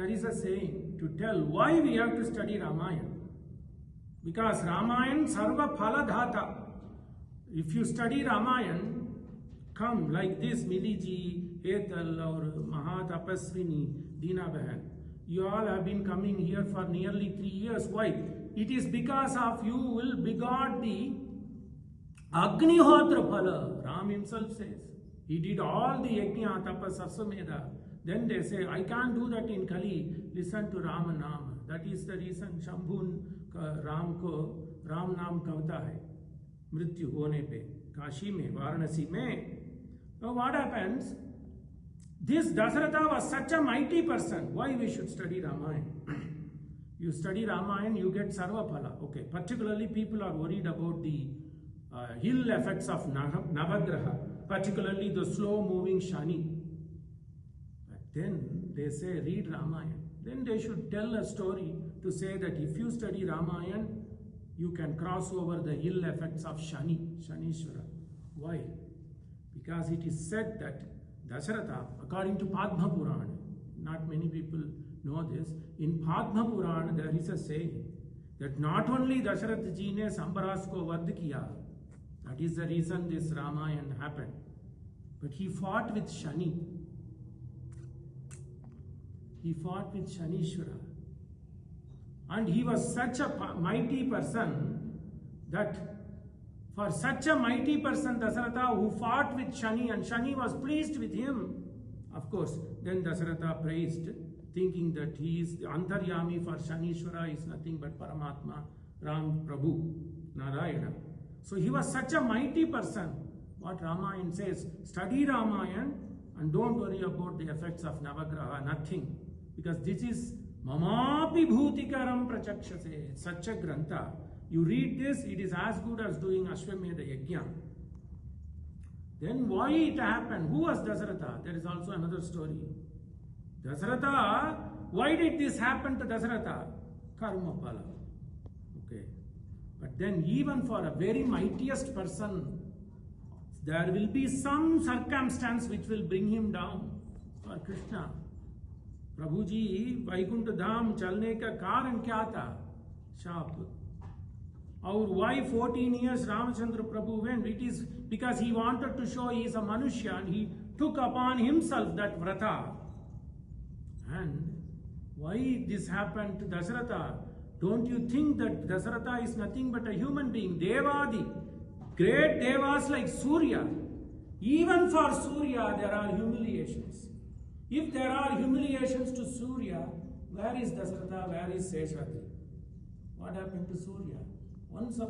there is a saying to tell why we have to study Ramayan. Because Ramayan Sarva Phala dhaathaa. If you study Ramayan, come like this Miliji, Etal or Mahatapaswini, Dina Bahan. You all have been coming here for nearly 3 years. Why? It is because of you will begot the Agnihotra Phala. Ram himself says. He did all the Yajna, Tapas, Aswamedha. Then they say, I can't do that in Kali. Listen to Rama Nama. That is the reason Shambhun Ram ko Ram Naam kavta hai. Mrityu hone pe. Kashi mein, Varanasi mein. Now what happens? This Dasaratha was such a mighty person. Why we should study Ramayan? You study Ramayan, you get Sarva Phala. Okay. Particularly people are worried about the ill effects of Navagraha. Particularly the slow moving Shani. But then they say read Ramayan. Then they should tell a story to say that if you study Ramayan, you can cross over the ill effects of Shani, Shanishwara. Why? Because it is said that Dasharatha, according to Padma Puranam, not many people know this, in Padma Puranam there is a saying that not only Dasharatha ji ne Sambaras ko vad kiya, that is the reason this Ramayan happened, but he fought with Shani. He fought with Shanishwara. And he was such a mighty person that for such a mighty person, Dasaratha, who fought with Shani and Shani was pleased with him, of course, then Dasaratha praised, thinking that he is the Antaryami for Shanishwara is nothing but Paramatma, Ram Prabhu, Narayana. So he was such a mighty person. What Ramayan says, study Ramayan and don't worry about the effects of Navagraha, nothing. Because this is Mamapi Bhutikaram Prachakshase, such a grantha. You read this, it is as good as doing Ashwamedha Yajna. Then why it happened? Who was Dasaratha? There is also another story. Dasaratha, why did this happen to Dasaratha? Karma Phala. Okay. But then even for a very mightiest person, there will be some circumstance which will bring him down. For Krishna. Prabhuji, Vaikuntha Dham chalne ka karan kya tha? Shap. Our why 14 years Ramachandra Prabhu went? It is because he wanted to show he is a Manushya and he took upon himself that vrata. And why this happened to Dasaratha? Don't you think that Dasaratha is nothing but a human being? Devadi, great devas like Surya. Even for Surya there are humiliations. If there are humiliations to Surya, where is Dasaratha? Where is Seshadri? What happened to Surya? Once upon